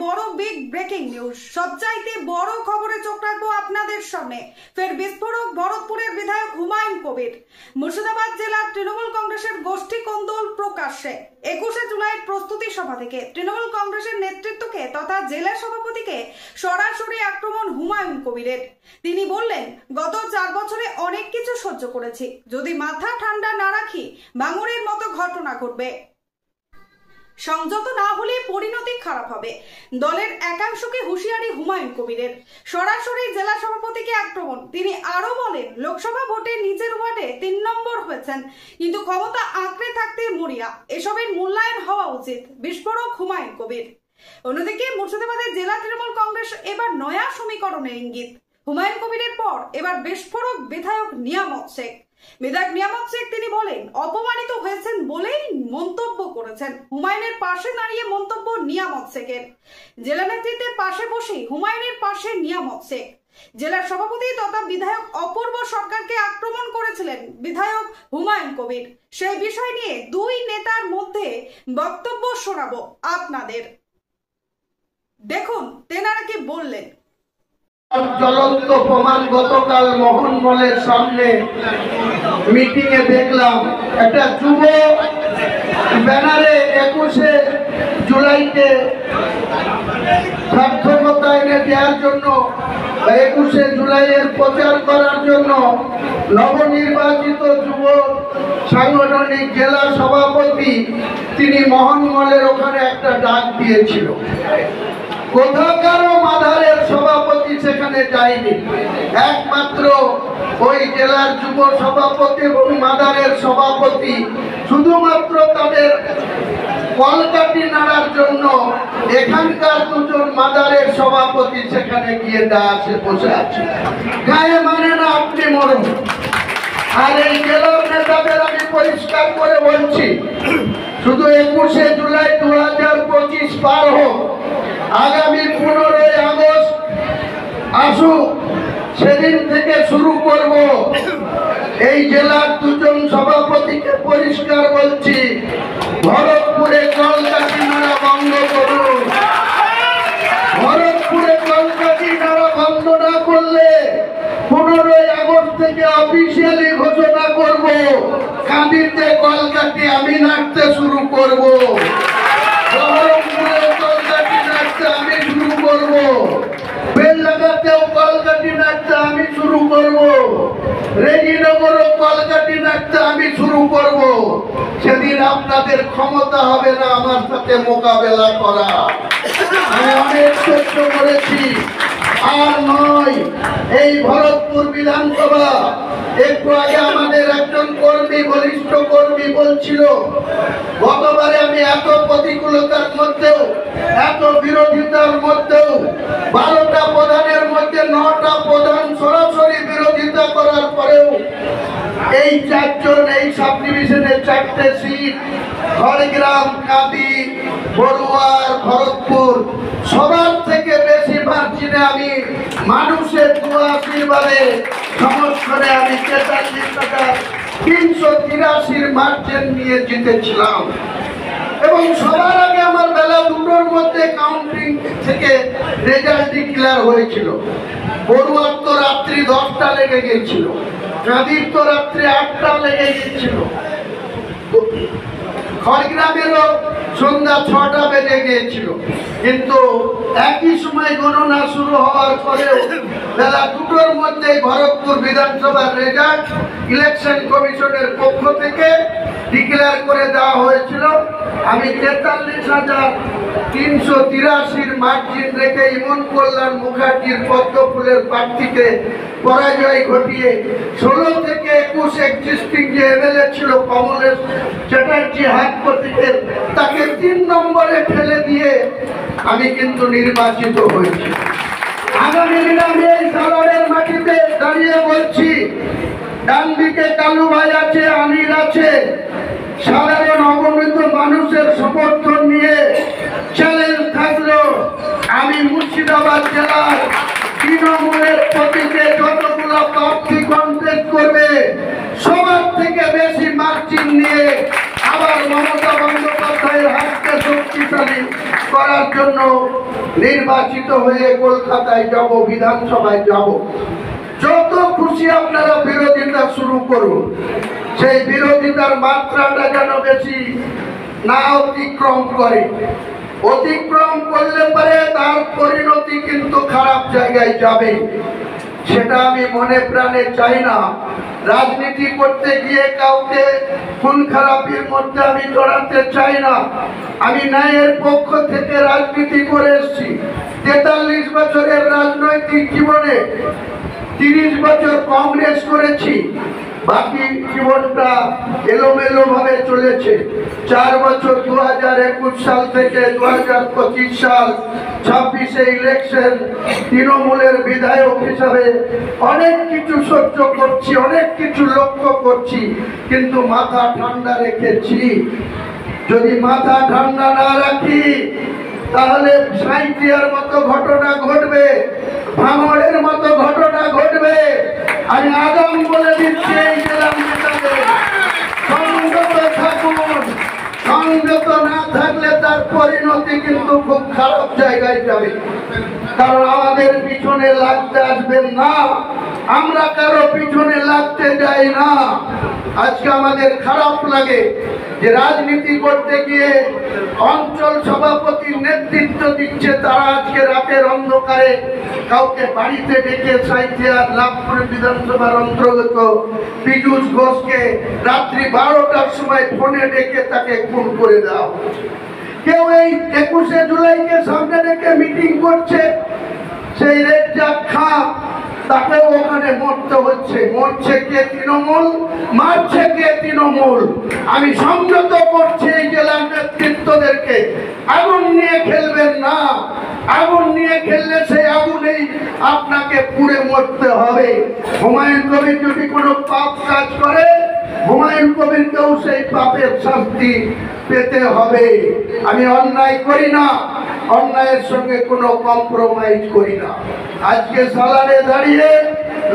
বড় big breaking news, সবচাইতে বড় খবরে চোখ রাখবো আপনাদের সামনে। ফের বিস্ফোরক ভরতপুরের বিধায়ক হুমায়ুন কবির। মুর্শিদাবাদ জেলার তৃণমূল কংগ্রেসের গোষ্ঠী কোন্দল প্রকাশ্যে 21শে জুলাইয়ের প্রস্তুতি সভা থেকে তৃণমূল কংগ্রেসের নেতৃত্বকে তথা জেলা সভাপতিকে সরাসরি আক্রমণ হুমায়ুন কবিরের। তিনি বললেন, গত 4 বছরে অনেক কিছু সহ্য করেছি, যদি মাথা ঠান্ডা না রাখি ভাঙড়ের মতো ঘটনা ঘটবে। সংযত না হলে পরিণতি খারাপ হবে। দলের একাংশকে হুঁশিয়ারি হুমায়ুন কবিরের। সরাসরি জেলা সভাপতিকে আক্রমণ। তিনি আরো বলেন, লোকসভা ভোটে নিজের ওয়ার্ডে 3 নম্বর হয়েছেন, কিন্তু ক্ষমতা আঁকড়ে থাকতে মরিয়া। এসবের মূল্যায়ন হওয়া উচিত। বিস্ফোরক হুমায়ুন কবির। অন্যদিকে মুর্শিদাবাদের জেলা তৃণমূল কংগ্রেস এবার নয়া সমীকরণের ইঙ্গিত। হুমায়ুন কবিরের পর এবার বিস্ফোরক বিধায়ক নিয়ামত শেখ। বিধায়ক নিয়ামত শেখ তিনি বলেন, অপমানিত হয়েছেন বলেই মন্তব্য করেছেন। হুমায়ুনের পাশে দাঁড়িয়ে মন্তব্য নিয়ামত শেখের। জেলা নেতৃত্বের পাশে বসেই হুমায়ুনের পাশে নিয়ামত শেখ। জেলার সভাপতি তথা বিধায়ক অপূর্ব সরকারকে আক্রমণ করেছিলেন বিধায়ক হুমায়ুন কবির। সেই বিষয় নিয়ে দুই নেতার মধ্যে বক্তব্য শোনাবো আপনাদের। দেখুন তেনারা কি বললেন। জ্বলন্ত প্রমাণ গতকাল মোহন মলের সামনে মিটিং এ দেখলাম, একটা যুব ব্যানারে 21শে জুলাইকে সার্থকতা এনে দেওয়ার জন্য, 21শে জুলাইয়ের প্রচার করার জন্য নবনির্বাচিত যুব সাংগঠনিক জেলা সভাপতি তিনি মোহন মলের ওখানে একটা ডাক দিয়েছিল। কোথাকারও মাদারের সভাপতি সেখানে যায়নি, একমাত্র ওই জেলার যুব সভাপতি এবং মাদারের সভাপতি শুধুমাত্র তাদের কলকাঠি নাড়ার জন্য এখানকার দুজন মাদারের সভাপতি সেখানে গিয়ে দাঁড়িয়ে বসে আছে। গায়ে মানে না আপনি মরুন। আর এই জেলার নেতাদের আমি পরিষ্কার করে বলছি, শুধু 21শে জুলাই 2025 পার হোক, আগামী 15ই আগস্ট আসুক, সেদিন থেকে শুরু করব। এই জেলার দুজন সভাপতিকে পরিষ্কার বলছি, ভরতপুরে কলকাঠি নাড়া বন্ধ করুন। ভরতপুরে কলকাঠি নাড়া বন্ধ না করলে 15ই আগস্ট থেকে অফিসিয়ালি ঘোষণা করব, কাঁদিতে কলকাঠি আমি নাড়তে শুরু করব। বহরমপুরে কলকাঠি নাড়তে আমি শুরু করব। বেলডাঙ্গাতেও কলকাঠি নাড়তে আমি শুরু করব। রেজিনগরও কলকাঠি নাড়তে আমি শুরু করব। সেদিন আপনাদের ক্ষমতা হবে না আমার সাথে মোকাবেলা করা। আমি অনেক সহ্য করেছি, আর নয়। এই ভরতপুর বিধানসভা, একটু আগে আমাদের একজন কর্মী, বলিষ্ঠ কর্মী বলছিল, গতবারে আমি এত প্রতিকূলতার মধ্যেও, এত বিরোধিতার মধ্যেও 12টা প্রধানের মধ্যে 9টা প্রধান সরাসরি বিরোধিতা করার পরেও এই 4 জন এই সাব ডিভিশনের 4টে সিট, খড়গ্রাম, কাঁদি, বড়ুয়ার, ভরতপুর, সবার থেকে বেশি মার্জিনে আমি মানুষের দোয়া আশীর্বাদে সমস্যারে আমি 43,383 মার্জিন নিয়ে জিতেছিলাম। এবং সবার আগে আমার বেলা 2টোর মধ্যে কাউন্টিং থেকে রেজাল্ট ডিক্লেয়ার হয়েছিল। বড়ুয়ার তো রাত্রি 10টা লেগে গিয়েছিল, কাঁদির তো রাত্রি 8টা লেগে গিয়েছিল, খড়গ্রামেরও সন্ধ্যা 6টা বেজে গিয়েছিল। কিন্তু একই সময় গণনা শুরু হওয়ার পরেও বেলা 2টোর মধ্যে ভরতপুর বিধানসভার রেজাল্ট ইলেকশন কমিশনের পক্ষ থেকে ডিক্লেয়ার করে দেওয়া হয়েছিল। আমি 43,383 মার্জিন রেখে ইমন কল্যাণ মুখার্জির পদ্মফুলের প্রার্থীকে পরাজয় ঘটিয়ে 16 থেকে 21 এক্সিস্টিং যে এমএলএ ছিল কমলেশ চ্যাটার্জি হাত প্রতীকের, তাকে 3 নম্বরে ফেলে দিয়ে আমি কিন্তু নির্বাচিত হয়েছি। আগামী দিনে আমি এই সালারের মাটিতে দাঁড়িয়ে বলছি, ডান দিকে কালু ভাই আছে, আনিল আছে, সাধারণ অগণিত মানুষের সমর্থন নিয়ে চ্যালেঞ্জ থাকলো আমি মুর্শিদাবাদ জেলার তৃণমূলের প্রতীকে যতগুলো প্রার্থী কন্টেস্ট করবে সবার থেকে বেশি মার্জিন নিয়ে আবার মমতা বন্দ্যোপাধ্যায়ের হাতকে শক্তিশালী করার জন্য নির্বাচিত হয়ে কলকাতায় যাব, বিধানসভায় যাব। যত খুশি আপনারা বিরোধিতা শুরু করুন, সেই বিরোধিতার মাত্রাটা যেন বেশি না অতিক্রম করে। অতিক্রম করলে পরে তার পরিণতি কিন্তু খারাপ জায়গায় যাবে, সেটা আমি মনে প্রাণে চাই না। রাজনীতি করতে গিয়ে কাউকে খুন খারাপির মধ্যে আমি জড়াতে চাই না। আমি ন্যায়ের পক্ষ থেকে রাজনীতি করে এসেছি। 43 বছরের রাজনৈতিক জীবনে 30 বছর কংগ্রেস করেছি, বাকি জীবনটা এলোমেলো ভাবে চলেছে। 4 বছর 2021 সাল থেকে 2025 সাল 26-এ ইলেকশন তৃণমূলের বিধায়ক হিসাবে অনেক কিছু সহ্য করছি, অনেক কিছু লক্ষ্য করছি, কিন্তু মাথা ঠান্ডা রেখেছি। যদি মাথা ঠান্ডা না রাখি তাহলে সাঁইথিয়ার মতো ঘটনা ঘটবে, ভাঙড়ের মতো ঘটনা ঘটবে। আমি আগাম বলে দিচ্ছি এই জেলার নেতাদের, সংযত থাকুন। সংযত না থাকলে তার পরিণতি কিন্তু খুব খারাপ জায়গায় যাবে। কারণ আমাদের পিছনে লাগতে আসবেন না, আমরা কারো পিছনে লাগতে যাই না। আজকে আমাদের খারাপ লাগে যে রাজনীতি করতে গিয়ে অঞ্চল সভাপতির নেতৃত্ব দিচ্ছে, তারা আজকে রাতের অন্ধকারে কাউকে বাড়িতে ডেকে সাঁইথিয়ার লাভপুর বিধানসভার অন্তর্গত পীযূষ ঘোষকে রাত্রি 12টার সময় ফোনে ডেকে তাকে খুন করে দাও। কেউ এই 21শে জুলাইকে সামনে রেখে মিটিং করছে, সেই রেজ্জাক খাঁ তাকেও ওখানে মরতে হচ্ছে। মরছে কে? তৃণমূল। মারছে কে? তৃণমূল। আমি সংযত করছি এই জেলার নেতৃত্বদেরকে, আগুন নিয়ে খেলবেন না। আগুন নিয়ে খেললে সেই আগুনেই আপনাকে পুড়ে মরতে হবে। হুমায়ুন কবির যদি কোনো পাপ কাজ করে, হুমায়ুন কবিরকেও সেই পাপের শাস্তি পেতে হবে। আমি অন্যায় করি না, অন্যায়ের সঙ্গে কোনো কম্প্রোমাইজ করি না। আজকে সালারে দাঁড়িয়ে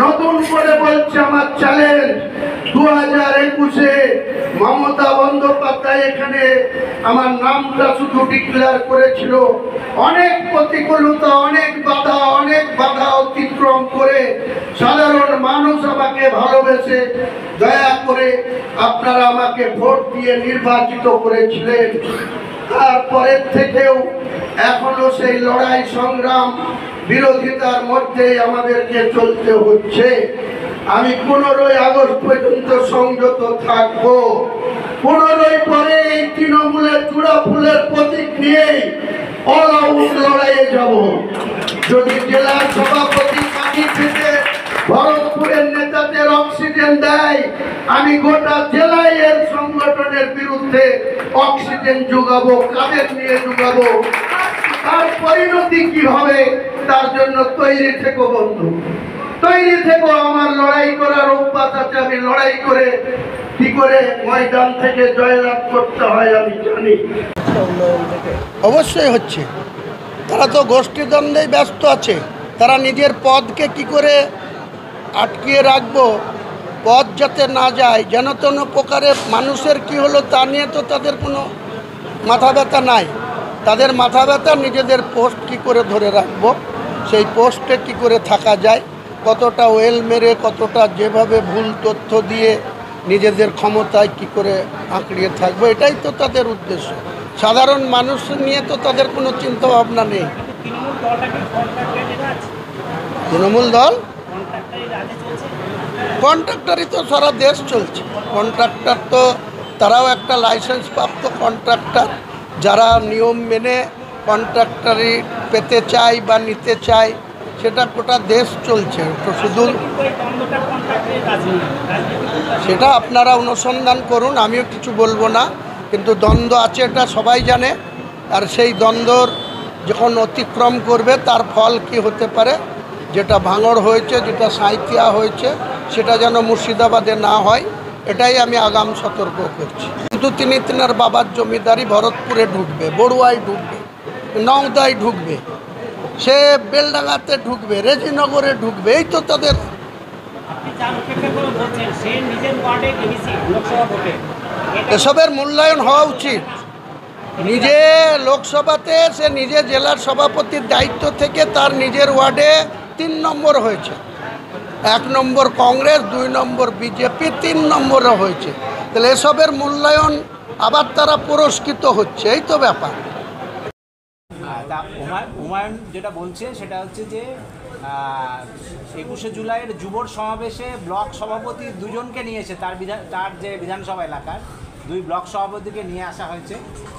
নতুন করে বলছে আমার চ্যালেঞ্জ, 2021-এ মমতা বন্দ্যোপাধ্যায় এখানে আমার নামটা শুধু ডিক্লেয়ার করেছিল। অনেক প্রতিকূলতা, অনেক বাধা অতিক্রম করে সাধারণ মানুষ আমাকে ভালোবেসে দয়া করে আপনারা আমাকে ভোট দিয়ে নির্বাচিত করেছিলেন। তারপরের থেকেও এখনো সেই লড়াই সংগ্রাম বিরোধিতার মধ্যে আমাদেরকে চলতে হচ্ছে। আমি 15ই আগস্ট পর্যন্ত সংযত থাকবো। 15ই পরে এই তৃণমূলের চূড়া ফুলের প্রতীক নিয়ে অল আউট লড়াইয়ে যাব। যদি জেলার সভাপতি কাঁদি থেকে ভরতপুরের নেতাদের অক্সিজেন দেয়, আমি গোটা জেলায় এর সংগঠনের বিরুদ্ধে অক্সিজেন যোগাবো। কাদের নিয়ে যোগাবো, তার পরিণতি কি হবে, তার জন্য তৈরি থেকো বন্ধু, তৈরি থেকো। আমার লড়াই করার অভ্যাস আছে, আমি লড়াই করে কি করে ময়দান থেকে জয়লাভ করতে হয় আমি জানি। অবশ্যই হচ্ছে, তারা তো গোষ্ঠীদ্বন্দ্বেই ব্যস্ত আছে। তারা নিজের পদকে কি করে আটকিয়ে রাখবো, পদ যাতে না যায়, যেন তেন প্রকারে মানুষের কি হলো তা নিয়ে তো তাদের কোনো মাথা ব্যথা নাই। তাদের মাথা ব্যথা নিজেদের পোস্ট কি করে ধরে রাখবো, সেই পোস্টে কি করে থাকা যায়, কতটা ওয়েল মেরে, কতটা যেভাবে ভুল তথ্য দিয়ে নিজেদের ক্ষমতায় কি করে আঁকড়িয়ে থাকবো, এটাই তো তাদের উদ্দেশ্য। সাধারণ মানুষ নিয়ে তো তাদের কোনো চিন্তা ভাবনা নেই। তৃণমূল দল কন্ট্রাক্টরই তো সারা দেশ চলছে। কন্ট্রাক্টর তো তারাও একটা লাইসেন্স প্রাপ্ত কন্ট্রাক্টর, যারা নিয়ম মেনে কন্ট্রাক্টরি পেতে চায় বা নিতে চায়, সেটা গোটা দেশ চলছে। তো শুধু সেটা আপনারা অনুসন্ধান করুন, আমিও কিছু বলবো না, কিন্তু দ্বন্দ্ব আছে এটা সবাই জানে। আর সেই দ্বন্দ্বর যখন অতিক্রম করবে তার ফল কি হতে পারে, যেটা ভাঙড় হয়েছে, যেটা সাঁইথিয়া হয়েছে, সেটা যেন মুর্শিদাবাদে না হয়, এটাই আমি আগাম সতর্ক করছি। কিন্তু তিনার বাবার জমিদারি ভরতপুরে ঢুকবে, বড়ুয়ায় ঢুকবে, নওদায় ঢুকবে, সে বেলডাঙ্গাতে ঢুকবে, রেজিনগরে ঢুকবে, এই তো তাদের। এসবের মূল্যায়ন হওয়া উচিত। নিজে লোকসভাতে সে নিজে জেলার সভাপতির দায়িত্ব থেকে তার নিজের ওয়ার্ডে 3 নম্বর হয়েছে। 1 নম্বর কংগ্রেস, 2 নম্বর বিজেপি, 3 নম্বরও হয়েছে। তাহলে এসবের মূল্যায়ন আবার তারা পুরস্কৃত হচ্ছে, এই তো ব্যাপার। তা হুমায়ুন যেটা বলছে সেটা হচ্ছে যে 21শে জুলাইয়ের যুবর সমাবেশে ব্লক সভাপতি 2 জনকে নিয়েছে, তার যে বিধানসভা এলাকার 2 ব্লক সভাপতিকে নিয়ে আসা হয়েছে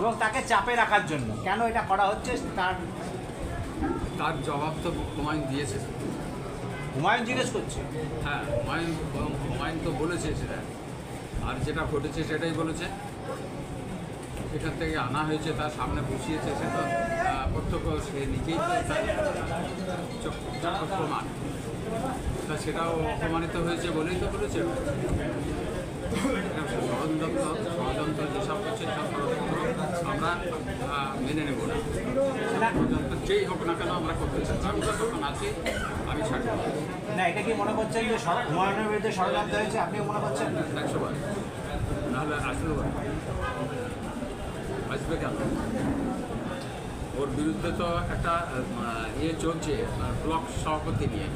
এবং তাকে চাপে রাখার জন্য। কেন এটা করা হচ্ছে তার জবাব তো হুমায়ুন দিয়েছে। হুমায়ুন জিজ্ঞেস করছে। হ্যাঁ, হুমায়ুন তো বলেছে সেটা, আর যেটা ঘটেছে সেটাই বলেছে। এখান থেকে আনা হয়েছে, তার সামনে বসিয়েছে, সেটা প্রত্যক্ষ সে নিজেই তো প্রমাণ। তা সেটাও অপমানিত হয়েছে বলেই তো বলেছে। ষড়যন্ত্র যেসব করছে সব ষড়যন্ত্র আমরা মেনে নেব না। ষড়যন্ত্র যেই হোক না কেন আমরা করতে চাই। আমি যতক্ষণ আছি আমি ছাড়ব না। এটা কি মনে করছেন যে হুমায়ুনের বিরুদ্ধে ষড়যন্ত্র হয়েছে? আপনিও মনে করছেন? 100 বার, নাহলে আসলেও আসবে কেন? ওর বিরুদ্ধে তো একটা চলছে ব্লক সভাপতি নিয়ে,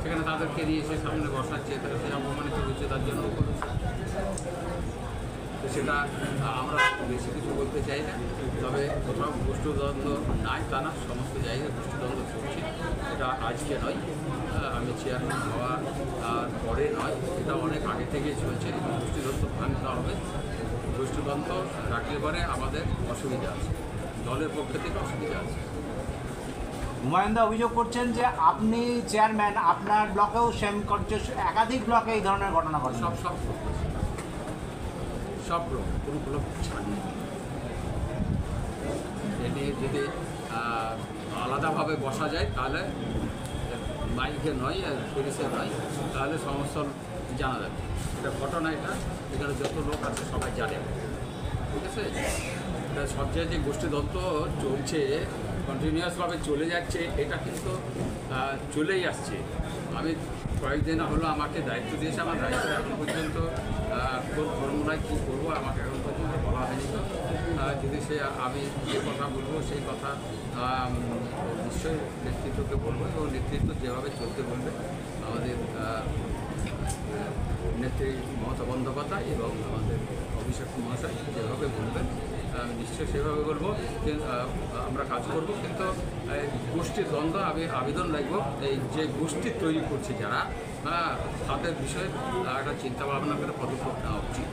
সেখানে তাদেরকে নিয়ে এসে সামনে বসাচ্ছে, তারা সে অপমানিত হচ্ছে, তার জন্য করেছে। তো সেটা আমরা বেশি কিছু বলতে চাই না। তবে কোথাও গোষ্ঠীদ্বন্দ্ব নাই তা না, সমস্ত জায়গায় গোষ্ঠীদ্বন্দ্ব চলছে। এটা আজকে নয়, আমি চেয়ারম্যান হওয়ার পরে নয়, এটা অনেক আগে থেকেই চলছে। গোষ্ঠীদ্বন্দ্ব ভাঙতে হবে। গোষ্ঠীদ্বন্দ্ব রাখলে পরে আমাদের অসুবিধা আছে, দলের পক্ষ থেকে অসুবিধা আছে। হুমায়ুনদা অভিযোগ করছেন যে আপনি চেয়ারম্যান, আপনার ব্লকেও সেম করছে, একাধিক ব্লকে এই ধরনের ঘটনা ঘটে। সব ব্লক, কোনো ব্লক ছাড় নেই। এটি যদি আলাদাভাবে বসা যায় তাহলে মাইকে নয়, পুলিশের নয়, তাহলে সমস্ত জানা যাবে। এটা ঘটনা, এখানে যত লোক আছে সবাই জানে, ঠিক আছে? এটা সব জায়গায় যে গোষ্ঠীদ্বন্দ্ব চলছে, কন্টিনিউয়াসভাবে চলে যাচ্ছে, এটা কিন্তু চলেই আসছে। আমি কয়েকদিন হলো আমাকে দায়িত্ব দিয়েছে, আমার দায়িত্ব এখন পর্যন্ত কোন ফর্মুলায় কী করবো আমাকে এখন পর্যন্ত বলা হয়নি। তো যদি আমি যে কথা বলবো সেই কথা নিশ্চয়ই নেতৃত্বকে বলবো, এবং নেতৃত্ব যেভাবে চলতে বলবে, আমাদের নেত্রী মমতা বন্দ্যোপাধ্যায় এবং আমাদের অভিষেক মহাশয় যেভাবে বলবেন আমি নিশ্চয়ই সেভাবে বলবো। আমরা কাজ করব। কিন্তু গোষ্ঠীর দ্বন্দ্ব আমি আবেদন রাখবো, এই যে গোষ্ঠী তৈরি করছে যারা, তাদের বিষয়ে একটা চিন্তাভাবনা করে পদক্ষেপ নেওয়া উচিত।